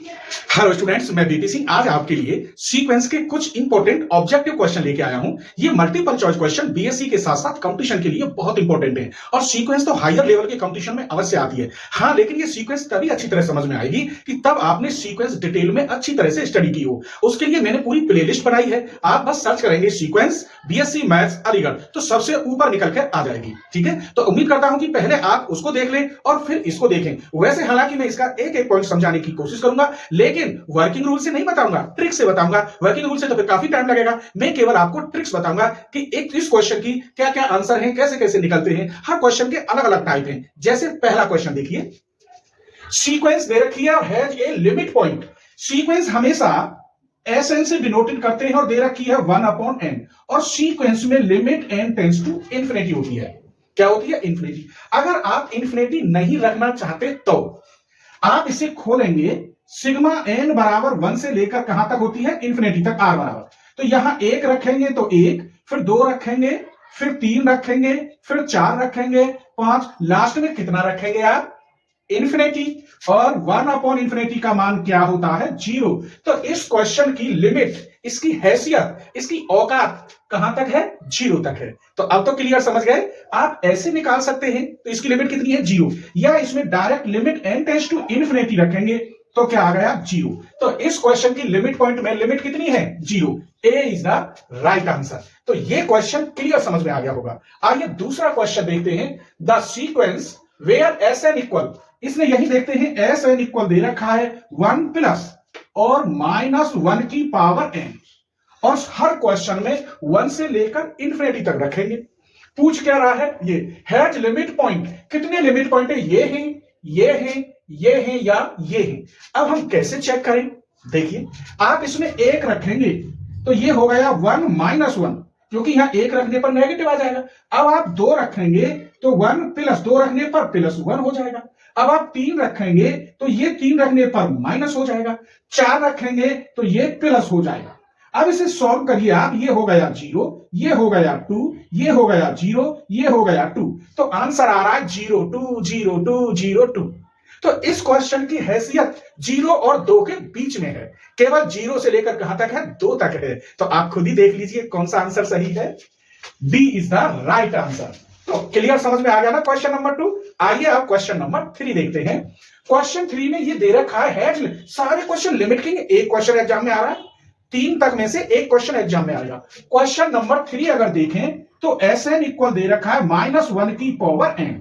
Hello students, मैं BP Singh आज आपके लिए सीक्वेंस के कुछ इंपॉर्टेंट ऑब्जेक्टिव क्वेश्चन लेके आया हूं। ये मल्टीपल चॉइस क्वेश्चन बीएससी के साथ साथ कंपटीशन के लिए बहुत इंपॉर्टेंट है और सीक्वेंस तो हायर लेवल के कंपटीशन में अवश्य आती है। हाँ, लेकिन ये सीक्वेंस तभी अच्छी तरह समझ में आएगी कि तब आपने सीक्वेंस डिटेल में अच्छी तरह से स्टडी की हो। उसके लिए मैंने पूरी प्लेलिस्ट बनाई है। आप बस सर्च करेंगे सीक्वेंस बीएससी मैथ्स अलीगढ़ तो सबसे ऊपर निकल कर आ जाएगी। ठीक है, तो उम्मीद करता हूं कि पहले आप उसको देख लें और फिर इसको देखें। वैसे हालांकि मैं इसका एक एक पॉइंट समझाने की कोशिश करूंगा, लेकिन वर्किंग रूल से नहीं बताऊंगा, ट्रिक से बताऊंगा। वर्किंग रूल से तो फिर काफी टाइम लगेगा। मैं केवल आपको ट्रिक्स बताऊंगा कि एक इस क्वेश्चन की क्या क्या आंसर हैं, कैसे कैसे निकलते हैं। हर क्वेश्चन के अलग अलग टाइप हैं। जैसे पहला क्वेश्चन देखिए, सीक्वेंस दे रखी है और has a limit point. Sequence हमेशा एसएन से डिनोटेड करते हैं और दे रखी है 1/n और सीक्वेंस में limit n tends to infinity होती है। क्या होती है? इंफिनिटी। अगर आप इंफिनिटी नहीं रखना चाहते तो आप इसे खोलेंगे, सिग्मा n बराबर 1 से लेकर कहां तक होती है? इंफिनिटी तक, r बराबर। तो यहां 1 रखेंगे तो 1, फिर 2 रखेंगे, फिर 3 रखेंगे, फिर 4 रखेंगे, 5, लास्ट में कितना रखेंगे आप? इंफिनिटी। और 1/इंफिनिटी का मान क्या होता है? 0। तो इस क्वेश्चन की लिमिट, इसकी हैसियत, इसकी औकात कहां तक है? 0 तक है। तो अब तो क्लियर समझ गए। आप ऐसे निकाल सकते हैं, तो इसकी लिमिट कितनी है? 0। या इसमें direct limit n tends to infinity रखेंगे तो क्या आ गया? 0। तो इस क्वेश्चन की लिमिट पॉइंट में लिमिट कितनी है? 0। ए इज द राइट आंसर। तो ये क्वेश्चन क्लियर समझ में आ गया होगा। आइए दूसरा क्वेश्चन देखते हैं। The sequence where S N equal, इसने यही देखते हैं, एस एन इक्वल दे रखा है 1 प्लस और -1 की पावर n और हर क्वेश्चन में 1 से लेकर इंफिनिटी तक रखेंगे। पूछ क्या रहा है? ये हैज लिमिट पॉइंट। कितने लिमिट पॉइंट है? ये हैं, ये हैं, ये हैं या ये हैं। अब हम कैसे चेक करें? देखिए, आप इसमें 1 रखेंगे तो ये हो गया 1 -1, क्योंकि यहां 1 रखने पर नेगेटिव आ जाएगा। अब आप 2 रखेंगे तो 1 प्लस 2 रखने पर +1 हो जाएगा। अब आप 3 रखेंगे तो ये 3 रखने पर माइनस हो जाएगा। 4 रखेंगे तो ये प्लस हो जाएगा। अब इसे सॉल्व करिए आप। ये हो गया 0, ये हो गया 2, ये हो गया 0, ये हो गया 2। तो आंसर आ रहा है 0 2 0 2 0 2। तो इस क्वेश्चन की हैसियत 0 और 2 के बीच में है। केवल 0 से लेकर कहां तक है? 2 तक है। तो आप खुद ही देख लीजिए कौन सा आंसर सही है। D is the right answer. तो क्लियर समझ में आ गया ना क्वेश्चन नंबर 2। आइए अब क्वेश्चन नंबर 3 देखते हैं। क्वेश्चन 3 में ये दे रखा है, सारे क्वेश्चन लिमिट के, एक क्वेश्चन एग्जाम में आ रहा है, 3 तक में से एक क्वेश्चन एग्जाम में आएगा। क्वेश्चन नंबर 3 अगर देखें तो एस एन इक्वल दे रखा है -1 की पावर n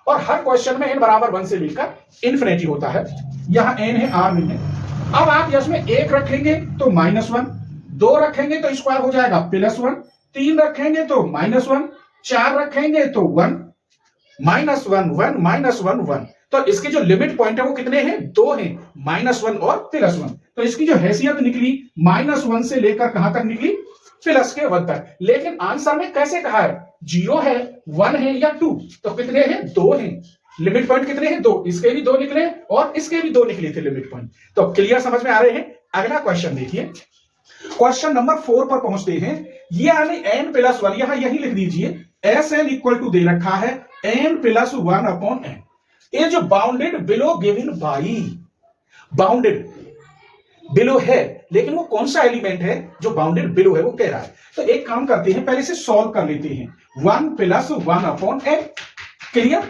और हर क्वेश्चन में n बराबर 1 से लेकर इंफिनिटी होता है। यहां n है, r नहीं है। अब आप इसमें 1 रखेंगे तो -1, 2 रखेंगे तो स्क्वायर हो जाएगा +1, 3 रखेंगे तो -1, 4 रखेंगे तो 1, -1 1 -1 1। तो इसके जो लिमिट पॉइंट है वो कितने हैं? 2 हैं, -1 और +1। तो इसकी जो हैसियत निकली -1 से लेकर कहां तक निकली? +1 तक। लेकिन आंसर में कैसे कहा है? 0 है, 1 है या 2? तो कितने हैं? 2 हैं। लिमिट पॉइंट कितने हैं? 2। इसके भी 2 निकले और इसके भी 2 निकले थे लिमिट पॉइंट। तो क्लियर समझ में आ रहे हैं। अगला क्वेश्चन देखिए, क्वेश्चन नंबर 4 पर पहुंचते हैं। ये यानी n+1, यहां यही लिख दीजिए, एस एन इक्वल टू दे रखा है n+1/n। ये जो bounded below given by, bounded below है, लेकिन वो कौन सा एलिमेंट है जो बाउंडेड बिलो है वो कह रहा है। तो एक काम करते हैं, पहले से सॉल्व कर लेते हैं। 1+1/n। क्लियर?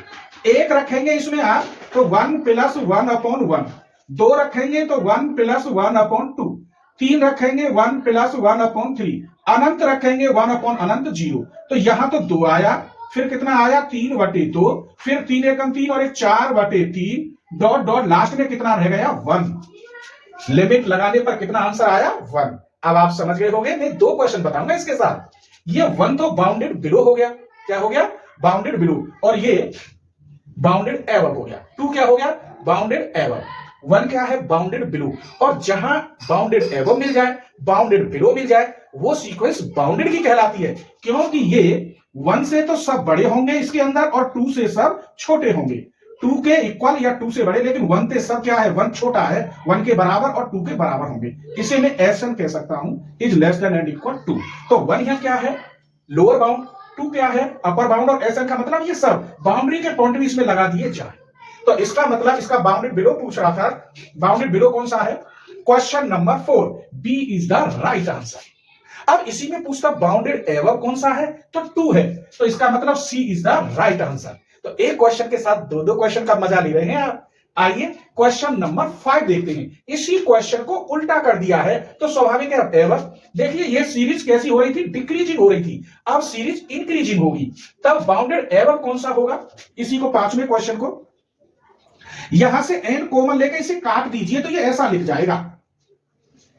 1 रखेंगे इसमें आप तो 1+1/1, 2 रखेंगे तो 1+1/2, 3 रखेंगे 1+1/3, अनंत रखेंगे 1/अनंत 0। तो यहां तो 2 आया, फिर कितना आया? 3/2, फिर 3 एकम 3 और 1 4/3, डॉट डॉट, लास्ट में कितना रह गया? 1। लिमिट लगाने पर कितना आंसर आया? 1। अब आप समझ गए होंगे। मैं 2 क्वेश्चन बताऊंगा इसके साथ। ये 1 तो बाउंडेड बिलो हो गया। क्या हो गया? Bounded below. और ये बाउंडेड एबव हो गया। 2 क्या हो गया? Bounded above. 1 क्या है? Bounded below. और जहां बाउंडेड एबव मिल जाए, बाउंडेड बिलो मिल जाए, वो सीक्वेंस बाउंडेड की कहलाती है। क्योंकि ये 1 से तो सब बड़े होंगे इसके अंदर और 2 से सब छोटे होंगे। 2 के इक्वल या 2 से बड़े, लेकिन 1 से सब क्या है? 1 छोटा है, 1 के बराबर और 2 के बराबर होंगे। इसे मैं एस एन कह सकता हूं, is less than and equal to. तो 1 यहां क्या है? लोअर बाउंड, 2 क्या है? अपर बाउंड और एस एन का मतलब ये सब बाउंड्री के पॉइंट भी इसमें लगा दिए जाए। तो इसका मतलब इसका बाउंडेड बिलो पूछ रहा था, बाउंडेड बिलो कौन सा है? Question number 4, B is the right answer. अब इसी में पूछता बाउंडेड एबव कौन सा है? तो 2 है, तो इसका मतलब सी इज द राइट आंसर। तो एक क्वेश्चन के साथ दो दो क्वेश्चन का मजा ले रहे हैं आप। आइए क्वेश्चन नंबर 5 देखते हैं। इसी क्वेश्चन को उल्टा कर दिया है, तो स्वाभाविक है एबव। देखिए ये सीरीज कैसी हो रही थी? डिक्रीजिंग हो रही थी, अब सीरीज इंक्रीजिंग होगी, तब बाउंडेड एबव कौन सा होगा? इसी को 5वें क्वेश्चन को यहां से एन कॉमन लेके इसे काट दीजिए तो ये ऐसा लिख जाएगा,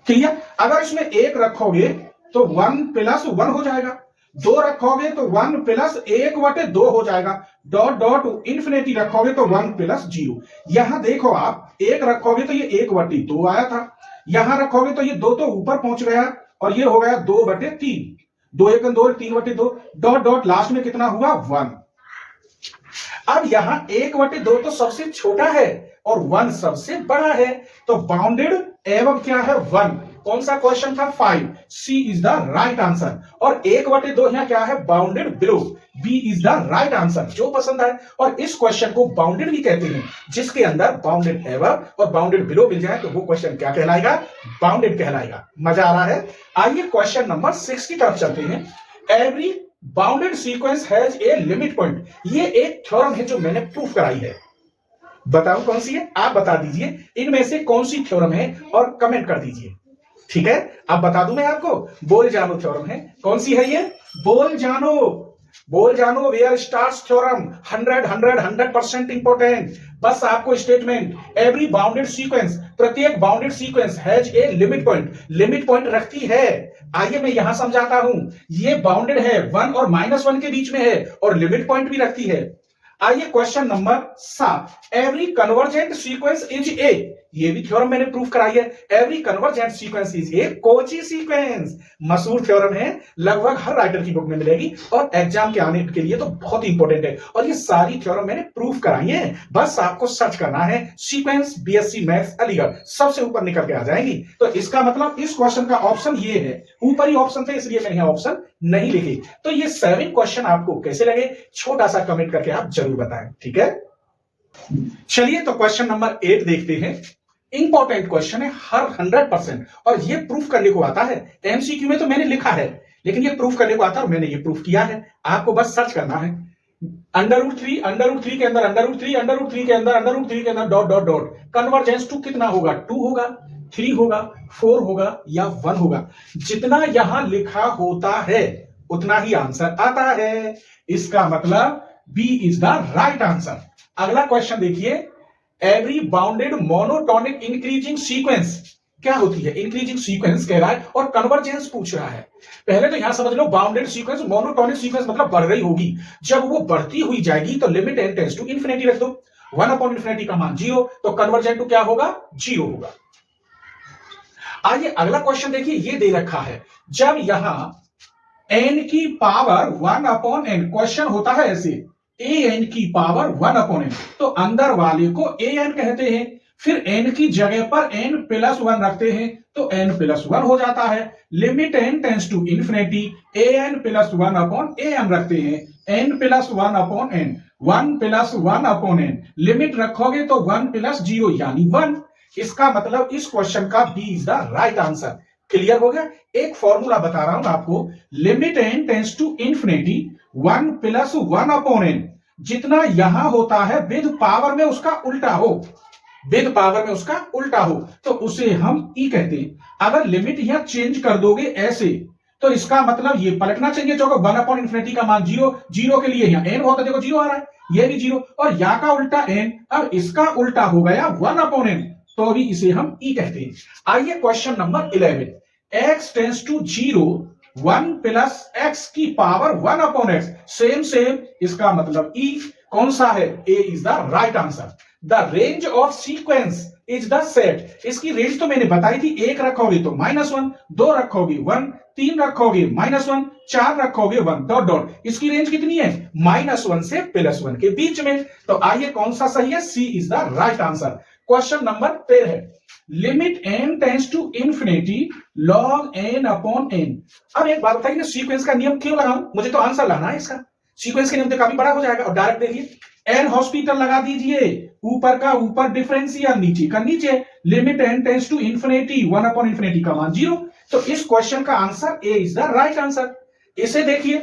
ठीक है। अगर इसमें 1 रखोगे तो 1 + 1 हो जाएगा, 2 रखोगे तो 1 + 1/2 हो जाएगा, डॉट डॉट इंफिनिटी रखोगे तो 1 + 0। यहां देखो आप 1 रखोगे तो ये 1/2 आया था, यहां रखोगे तो ये 2 तो ऊपर पहुंच गया और ये हो गया 2/3, 2 × 2 = 3/2, डॉट डॉट लास्ट में कितना हुआ? 1। अब यहां 1/2 तो सबसे छोटा है और 1 सबसे बड़ा है, तो बाउंडेड एबव क्या है? 1। कौन सा क्वेश्चन था? 5। C is the right answer. और 1/2 यहां क्या है? Bounded below. B is the right answer, जो पसंद आए। और इस क्वेश्चन को बाउंडेड भी कहते हैं, जिसके अंदर बाउंडेड एबव और बाउंडेड बिलो मिल जाए तो वो क्वेश्चन क्या कहलाएगा? बाउंडेड कहलाएगा। मजा आ रहा है? आइए क्वेश्चन नंबर 6 की तरफ चलते हैं। Every bounded sequence has a limit point. ये एक थ्योरम है जो मैंने प्रूफ कराई है, बताऊं कौन सी है? आप बता दीजिए इनमें से कौन सी थ्योरम है और कमेंट कर दीजिए, ठीक है। अब बता दूं मैं आपको, बोल जानो थ्योरम है। कौन सी है ये? बोल जानो। बोल जानो वेयर स्टार्स थ्योरम, 100% इंपॉर्टेंट। बस आपको स्टेटमेंट एवरी बाउंडेड सीक्वेंस, प्रत्येक bounded sequence has a limit point, limit point रखती है। आइए मैं यहां समझाता हूं। ये बाउंडेड है 1 और -1 के बीच में है और लिमिट पॉइंट भी रखती है। आइए question number 7, every convergent sequence is a. ये भी थ्योरम मैंने प्रूफ कराई है। Every convergent sequence is a Kochi sequence. मशहूर थ्योरम है, लगभग हर राइटर की बुक में मिलेगी और एग्जाम के आने के लिए तो बहुत इंपॉर्टेंट है। और ये सारी थ्योरम मैंने प्रूफ कराई है, बस आपको सर्च करना है सीक्वेंस बीएससी मैथ्स अलीगढ़, सबसे ऊपर निकल के आ जाएंगी। तो इसका मतलब इस क्वेश्चन का ऑप्शन ये है, ऊपर ही ऑप्शन थे इसलिए मैंने ऑप्शन नहीं लिखे। तो ये 7 क्वेश्चन आपको कैसे लगे, छोटा सा कमेंट करके आप जरूर बताएं, ठीक है। चलिए तो क्वेश्चन नंबर 8 देखते हैं। इंपॉर्टेंट क्वेश्चन है, हर 100%, और ये प्रूफ करने को आता है। एमसीक्यू में तो मैंने लिखा है, लेकिन ये प्रूफ करने को आता है और मैंने ये प्रूफ किया है। आपको बस सर्च करना है √3 √3 के अंदर √3 √3 के अंदर √3 के अंदर dot dot dot convergence to कितना होगा? 2 होगा, 3 होगा, 4 होगा या 1 होगा। जितना यहां लिखा होता है उतना ही आंसर आता है। इसका मतलब B is the right answer. अगला क्वेश्चन देखिए, every bounded monotonic increasing sequence क्या होती है? इंक्रीजिंग सीक्वेंस कह रहा है और कन्वर्जेंस पूछ रहा है। पहले तो यहां समझ लो, बाउंडेड सीक्वेंस, मोनोटोनिक सीक्वेंस मतलब बढ़ रही होगी। जब वो बढ़ती हुई जाएगी तो limit n tends to infinity रख दो, 1/∞ का मान 0, तो कन्वर्जेंट टू क्या होगा? 0 होगा। आइए अगला क्वेश्चन देखिए, ये दे रखा है, जब यहां n की पावर 1/n, क्वेश्चन होता है ऐसे, an की पावर 1/n, तो अंदर वाले को an कहते हैं। फिर n की जगह पर n + 1 रखते हैं तो n + 1 हो जाता है। Limit n tends to infinity, an + 1/an रखते हैं, n + 1/n, 1 + 1/n, लिमिट रखोगे तो 1 + 0 यानी 1। इसका मतलब इस क्वेश्चन का B is the right answer. Clear हो गया? एक फॉर्मूला बता रहा हूं आपको, limit n tends to infinity, 1 + 1/n, जितना यहां होता है विद पावर में उसका उल्टा हो, विद पावर में उसका उल्टा हो तो उसे हम ई कहते हैं। अगर लिमिट यहां चेंज कर दोगे ऐसे, तो इसका मतलब ये पलटना चाहिए, जो 1/∞ का मान 0, 0 के लिए यहां n होता, देखो 0 आ रहा है, ये भी 0, और यहां का उल्टा n, अब इसका उल्टा हो गया 1/n, तो अभी इसे हम ई कहते हैं। आइए question number 11, x tends to 0, 1 + x की पावर 1/x, सेम, इसका मतलब ई कौन सा है? A is the right answer. The range of sequence is the set. इसकी रेंज तो मैंने बताई थी, 1 रखोगे तो -1, 2 रखोगे 1, 3 रखोगे -1, 4 रखोगे 1, डॉट डॉट। इसकी रेंज कितनी है? -1 से +1 के बीच में। तो आइए कौन सा सही है? C is the right answer. Question number 13, limit n tends to infinity log n/n। अब एक बात बताइए, सीक्वेंस का नियम क्यों लगाऊं? मुझे तो आंसर लाना है इसका। सीक्वेंस के नियम तो काफी बड़ा हो जाएगा। और डायरेक्ट देखिए, n हॉस्पिटल लगा दीजिए, ऊपर का ऊपर डिफरेंस या नीचे का नीचे, limit n tends to infinity 1 upon infinity का मान 0। तो इस क्वेश्चन का answer A is the right answer. इसे देखिए,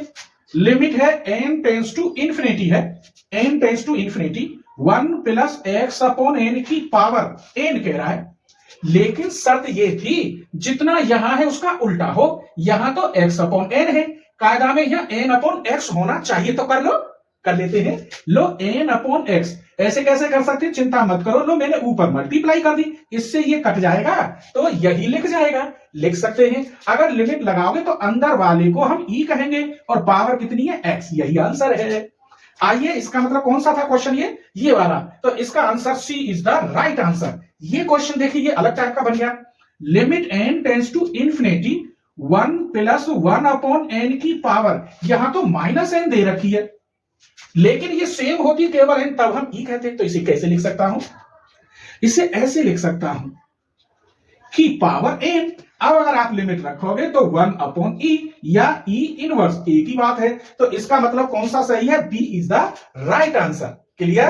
लिमिट है n टेंड्स टू इंफिनिटी है, n tends to infinity 1 plus x upon n की पावर n कह रहा है, लेकिन शर्त ये थी जितना यहां है उसका उल्टा हो। यहां तो x अपॉन n है, कायदा में यहां n अपॉन x होना चाहिए, तो कर लो, कर लेते हैं। लो n अपॉन x, ऐसे कैसे कर सकते हैं, चिंता मत करो, लो मैंने ऊपर मल्टीप्लाई कर दी, इससे ये कट जाएगा तो यही लिख जाएगा, लिख सकते हैं। अगर लिमिट लगाओगे तो अंदर वाले को हम e कहेंगे और पावर कितनी है x, यही आंसर है। आइए, इसका मतलब कौन सा था क्वेश्चन, ये वाला, तो इसका answer C is the right answer. ये क्वेश्चन देखिए, ये अलग टाइप का बन गया। Limit n tends to infinity 1 plus 1 upon n की पावर, यहां तो माइनस n दे रखी है, लेकिन ये सेम होती केवल n, तब हम e कहते हैं। तो इसे कैसे लिख सकता हूं, इसे ऐसे लिख सकता हूं कि पावर n, अब अगर आप लिमिट रखोगे तो 1 अपॉन e या e इनवर्स, एक ही बात है। तो इसका मतलब कौन सा सही है, B is the right answer. Clear.